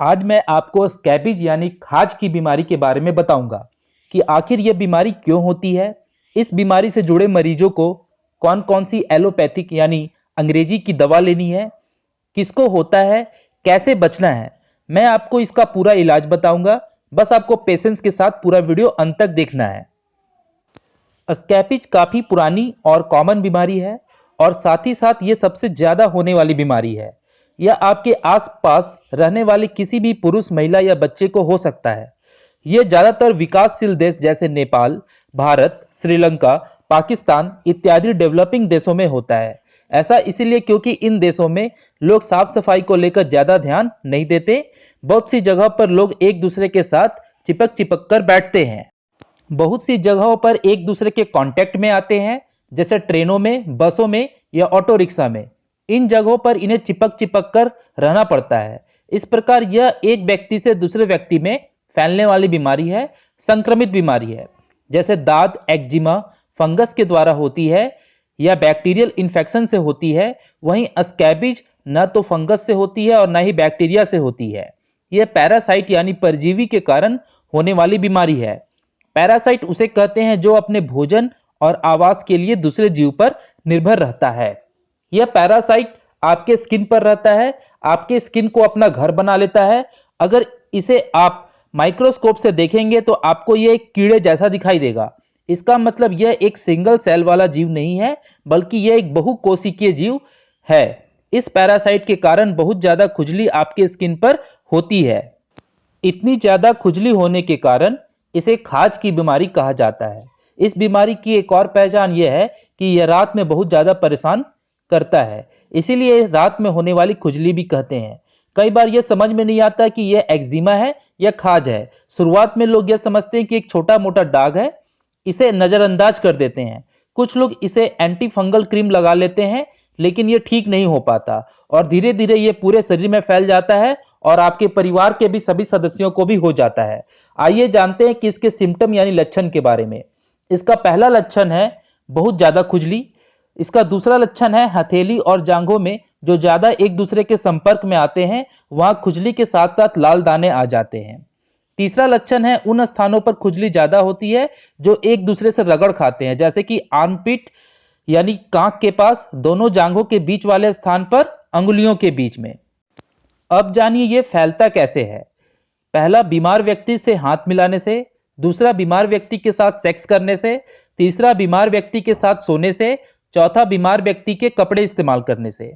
आज मैं आपको स्कैबिज यानी खाज की बीमारी के बारे में बताऊंगा कि आखिर यह बीमारी क्यों होती है। इस बीमारी से जुड़े मरीजों को कौन कौन सी एलोपैथिक यानी अंग्रेजी की दवा लेनी है, किसको होता है, कैसे बचना है। मैं आपको इसका पूरा इलाज बताऊंगा। बस आपको पेशेंस के साथ पूरा वीडियो अंत तक देखना है। स्कैबिज काफ़ी पुरानी और कॉमन बीमारी है और साथ ही साथ ये सबसे ज़्यादा होने वाली बीमारी है। यह आपके आसपास रहने वाले किसी भी पुरुष, महिला या बच्चे को हो सकता है। यह ज़्यादातर विकासशील देश जैसे नेपाल, भारत, श्रीलंका, पाकिस्तान इत्यादि डेवलपिंग देशों में होता है। ऐसा इसीलिए क्योंकि इन देशों में लोग साफ सफाई को लेकर ज़्यादा ध्यान नहीं देते। बहुत सी जगह पर लोग एक दूसरे के साथ चिपक चिपक कर बैठते हैं। बहुत सी जगहों पर एक दूसरे के कांटेक्ट में आते हैं, जैसे ट्रेनों में, बसों में या ऑटो रिक्शा में। इन जगहों पर इन्हें चिपक चिपक कर रहना पड़ता है। इस प्रकार यह एक व्यक्ति से दूसरे व्यक्ति में फैलने वाली बीमारी है, संक्रमित बीमारी है। जैसे दाद एक्जिमा फंगस के द्वारा होती है या बैक्टीरियल इन्फेक्शन से होती है, वहीं स्कैबिज न तो फंगस से होती है और न ही बैक्टीरिया से होती है। यह पैरासाइट यानी परजीवी के कारण होने वाली बीमारी है। पैरासाइट उसे कहते हैं जो अपने भोजन और आवास के लिए दूसरे जीव पर निर्भर रहता है। यह पैरासाइट आपके स्किन पर रहता है, आपके स्किन को अपना घर बना लेता है। अगर इसे आप माइक्रोस्कोप से देखेंगे तो आपको यह एक कीड़े जैसा दिखाई देगा। इसका मतलब यह एक सिंगल सेल वाला जीव नहीं है, बल्कि यह एक बहुकोशिकीय जीव है। इस पैरासाइट के कारण बहुत ज्यादा खुजली आपके स्किन पर होती है। इतनी ज्यादा खुजली होने के कारण इसे खाज की बीमारी कहा जाता है। इस बीमारी की एक और पहचान यह है कि यह रात में बहुत ज्यादा परेशान करता है, इसीलिए रात में होने वाली खुजली भी कहते हैं। कई बार यह समझ में नहीं आता कि यह एक्जिमा है या खाज है। शुरुआत में लोग यह समझते हैं कि एक छोटा मोटा दाग है, इसे नजरअंदाज कर देते हैं। कुछ लोग इसे एंटी फंगल क्रीम लगा लेते हैं, लेकिन यह ठीक नहीं हो पाता और धीरे धीरे यह पूरे शरीर में फैल जाता है और आपके परिवार के भी सभी सदस्यों को भी हो जाता है। आइए जानते हैं कि इसके सिम्टम यानी लक्षण के बारे में। इसका पहला लक्षण है बहुत ज्यादा खुजली। इसका दूसरा लक्षण है हथेली और जांघों में जो ज्यादा एक दूसरे के संपर्क में आते हैं, वहां खुजली के साथ साथ लाल दाने आ जाते हैं। तीसरा लक्षण है उन स्थानों पर खुजली ज्यादा होती है जो एक दूसरे से रगड़ खाते हैं, जैसे कि आर्मपिट यानी कांख के पास, दोनों जांघों के बीच वाले स्थान पर, अंगुलियों के बीच में। अब जानिए यह फैलता कैसे है। पहला, बीमार व्यक्ति से हाथ मिलाने से। दूसरा, बीमार व्यक्ति के साथ सेक्स करने से। तीसरा, बीमार व्यक्ति के साथ सोने से। चौथा, बीमार व्यक्ति के कपड़े इस्तेमाल करने से।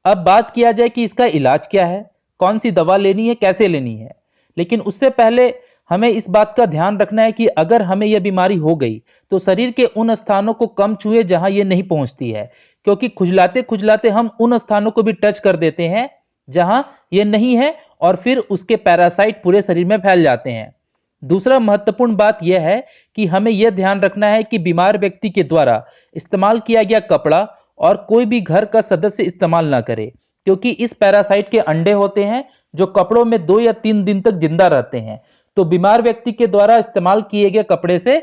अब बात किया जाए कि इसका इलाज क्या है, कौन सी दवा लेनी है, कैसे लेनी है। लेकिन उससे पहले हमें इस बात का ध्यान रखना है कि अगर हमें यह बीमारी हो गई तो शरीर के उन स्थानों को कम छुए जहां यह नहीं पहुंचती है, क्योंकि खुजलाते खुजलाते हम उन स्थानों को भी टच कर देते हैं जहां यह नहीं है और फिर उसके पैरासाइट पूरे शरीर में फैल जाते हैं। दूसरा महत्वपूर्ण बात यह है कि हमें यह ध्यान रखना है कि बीमार व्यक्ति के द्वारा इस्तेमाल किया गया कपड़ा और कोई भी घर का सदस्य इस्तेमाल ना करे, क्योंकि इस पैरासाइट के अंडे होते हैं जो कपड़ों में 2 या 3 दिन तक जिंदा रहते हैं। तो बीमार व्यक्ति के द्वारा इस्तेमाल किए गए कपड़े से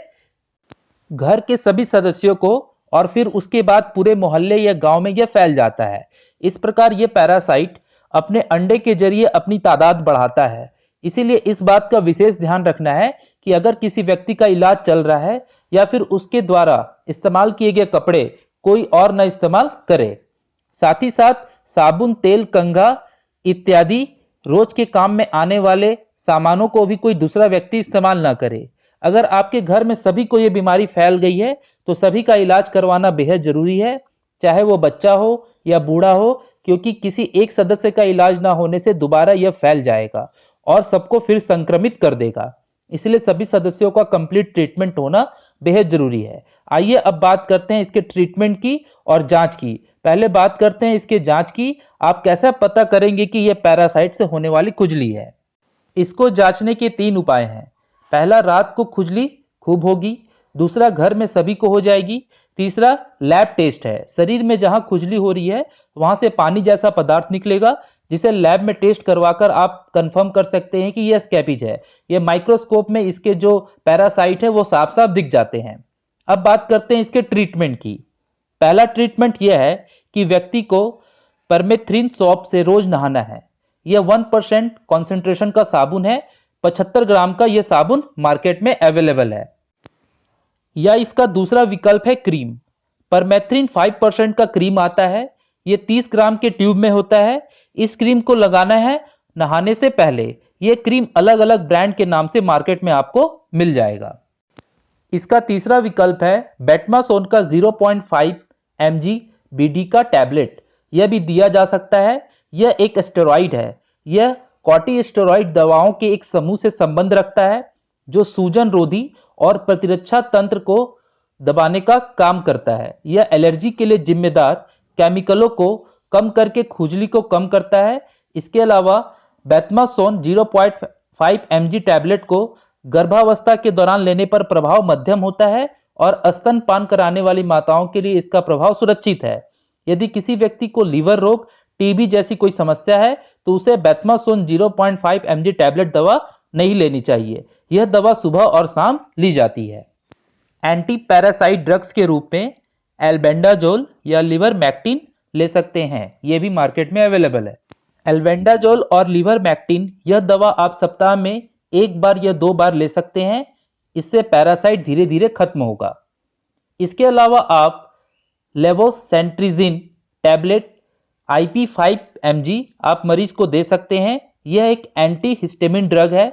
घर के सभी सदस्यों को और फिर उसके बाद पूरे मोहल्ले या गांव में यह फैल जाता है। इस प्रकार यह पैरासाइट अपने अंडे के जरिए अपनी तादाद बढ़ाता है। इसीलिए इस बात का विशेष ध्यान रखना है कि अगर किसी व्यक्ति का इलाज चल रहा है या फिर उसके द्वारा इस्तेमाल किए गए कपड़े कोई और न इस्तेमाल करे। साथ ही साथ साबुन, तेल, कंघा इत्यादि रोज के काम में आने वाले सामानों को भी कोई दूसरा व्यक्ति इस्तेमाल ना करे। अगर आपके घर में सभी को यह बीमारी फैल गई है तो सभी का इलाज करवाना बेहद जरूरी है, चाहे वो बच्चा हो या बूढ़ा हो, क्योंकि किसी एक सदस्य का इलाज ना होने से दोबारा यह फैल जाएगा और सबको फिर संक्रमित कर देगा। इसलिए सभी सदस्यों का कंप्लीट ट्रीटमेंट होना बेहद जरूरी है। आइए अब बात करते हैं इसके ट्रीटमेंट की और जांच की। पहले बात करते हैं इसके जांच की। आप कैसे पता करेंगे कि यह पैरासाइट से होने वाली खुजली है। इसको जांचने के 3 उपाय हैं। पहला, रात को खुजली खूब होगी। दूसरा, घर में सभी को हो जाएगी। तीसरा, लैब टेस्ट है। शरीर में जहां खुजली हो रही है वहां से पानी जैसा पदार्थ निकलेगा, जिसे लैब में टेस्ट करवाकर आप कंफर्म कर सकते हैं कि यह स्कैबिज है। यह माइक्रोस्कोप में इसके जो पैरासाइट है वो साफ साफ दिख जाते हैं। अब बात करते हैं इसके ट्रीटमेंट की। पहला ट्रीटमेंट यह है कि व्यक्ति को परमेथ्रिन सोप से रोज नहाना है। यह 1% कॉन्सेंट्रेशन का साबुन है। 75 ग्राम का यह साबुन मार्केट में अवेलेबल है। या इसका दूसरा विकल्प है क्रीम। परमेथ्रिन 5% का क्रीम आता है। यह 30 ग्राम के ट्यूब में होता है। इस क्रीम को लगाना है नहाने से पहले। यह क्रीम अलग अलग ब्रांड के नाम से मार्केट में आपको मिल जाएगा। इसका तीसरा विकल्प है बेटमासोन का 0.5 mg BD का टैबलेट। यह भी दिया जा सकता है। यह एक स्टेरॉइड है। यह कॉर्टिकोस्टेरॉइड दवाओं के एक समूह से संबंध रखता है जो सूजन रोधी और प्रतिरक्षा तंत्र को दबाने का काम करता है। यह एलर्जी के लिए जिम्मेदार केमिकलों को कम करके खुजली को कम करता है। इसके अलावा बेटमासोन 0.5 mg टैबलेट को गर्भावस्था के दौरान लेने पर प्रभाव मध्यम होता है और स्तनपान कराने वाली माताओं के लिए इसका प्रभाव सुरक्षित है। यदि किसी व्यक्ति को लीवर रोग, टीबी जैसी कोई समस्या है तो उसे बेटमासोन 0.5 mg टैबलेट दवा नहीं लेनी चाहिए। यह दवा सुबह और शाम ली जाती है। एंटी पैरासाइट ड्रग्स के रूप में एल्बेंडाजोल या लिवरमैक्टिन ले सकते हैं। यह भी मार्केट में अवेलेबल है। एल्बेंडाजोल और लिवरमैक्टिन यह दवा आप सप्ताह में 1 बार या 2 बार ले सकते हैं। इससे पैरासाइट धीरे धीरे खत्म होगा। इसके अलावा आप लेवोसेंट्रिजिन टैबलेट IP 5 mg आप मरीज को दे सकते हैं। यह एक एंटी हिस्टामिन ड्रग है।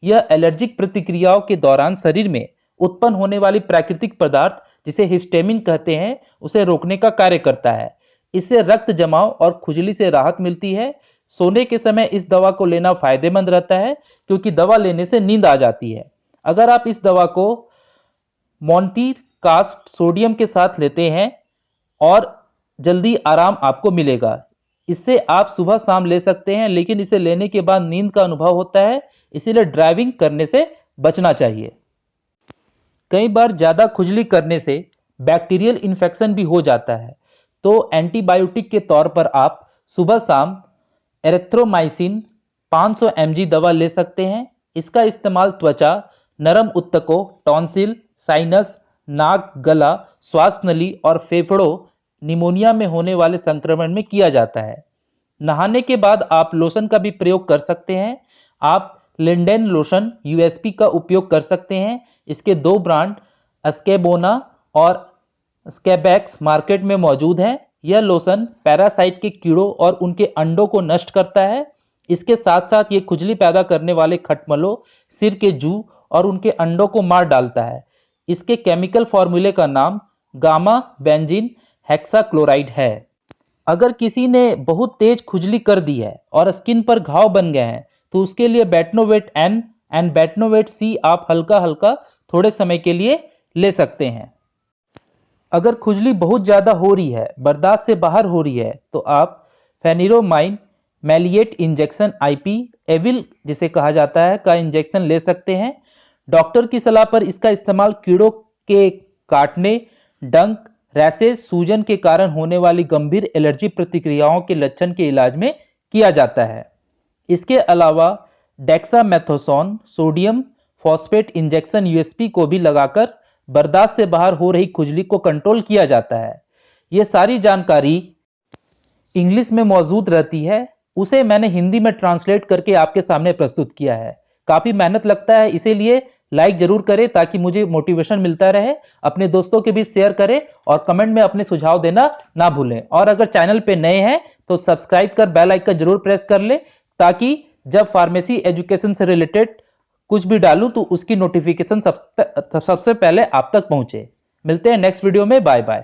यह एलर्जिक प्रतिक्रियाओं के दौरान शरीर में उत्पन्न होने वाली प्राकृतिक पदार्थ जिसे हिस्टामिन कहते हैं उसे रोकने का कार्य करता है। इससे रक्त जमाव और खुजली से राहत मिलती है। सोने के समय इस दवा को लेना फायदेमंद रहता है क्योंकि दवा लेने से नींद आ जाती है। अगर आप इस दवा को मोन्टेकास्ट सोडियम के साथ लेते हैं और जल्दी आराम आपको मिलेगा। इससे आप सुबह शाम ले सकते हैं, लेकिन इसे लेने के बाद नींद का अनुभव होता है, इसीलिए ड्राइविंग करने से बचना चाहिए। कई बार ज़्यादा खुजली करने से बैक्टीरियल इन्फेक्शन भी हो जाता है, तो एंटीबायोटिक के तौर पर आप सुबह शाम एरिथ्रोमाइसिन 500 mg दवा ले सकते हैं। इसका इस्तेमाल त्वचा, नरम ऊतकों, टॉन्सिल, साइनस, नाक, गला, श्वास नली और फेफड़ों निमोनिया में होने वाले संक्रमण में किया जाता है। नहाने के बाद आप लोशन का भी प्रयोग कर सकते हैं। आप लिंडेन लोशन USP का उपयोग कर सकते हैं। इसके 2 ब्रांड स्केबोना और स्केबैक्स मार्केट में मौजूद हैं। यह लोशन पैरासाइट के कीड़ों और उनके अंडों को नष्ट करता है। इसके साथ साथ ये खुजली पैदा करने वाले खटमलों, सिर के जू और उनके अंडों को मार डालता है। इसके केमिकल फॉर्मूले का नाम गामा बेंजीन हेक्साक्लोराइड है। अगर किसी ने बहुत तेज खुजली कर दी है और स्किन पर घाव बन गए हैं तो उसके लिए Betnovate N and Betnovate C आप हल्का हल्का थोड़े समय के लिए ले सकते हैं। अगर खुजली बहुत ज़्यादा हो रही है, बर्दाश्त से बाहर हो रही है, तो आप फेनिरोमाइन मैलिएट इंजेक्शन IP एविल जिसे कहा जाता है का इंजेक्शन ले सकते हैं। डॉक्टर की सलाह पर इसका इस्तेमाल कीड़ों के काटने, डंक, रैशेज, सूजन के कारण होने वाली गंभीर एलर्जी प्रतिक्रियाओं के लक्षण के इलाज में किया जाता है। इसके अलावा dexamethasone sodium phosphate injection USP को भी लगाकर बर्दाश्त से बाहर हो रही खुजली को कंट्रोल किया जाता है। ये सारी जानकारी इंग्लिश में मौजूद रहती है, उसे मैंने हिंदी में ट्रांसलेट करके आपके सामने प्रस्तुत किया है। काफ़ी मेहनत लगता है, इसीलिए लाइक जरूर करें ताकि मुझे मोटिवेशन मिलता रहे। अपने दोस्तों के बीच शेयर करें और कमेंट में अपने सुझाव देना ना भूलें। और अगर चैनल पे नए हैं तो सब्सक्राइब कर बेल आइकन जरूर प्रेस कर ले ताकि जब फार्मेसी एजुकेशन से रिलेटेड कुछ भी डालूं तो उसकी नोटिफिकेशन सबसे पहले आप तक पहुंचे। मिलते हैं नेक्स्ट वीडियो में। Bye bye.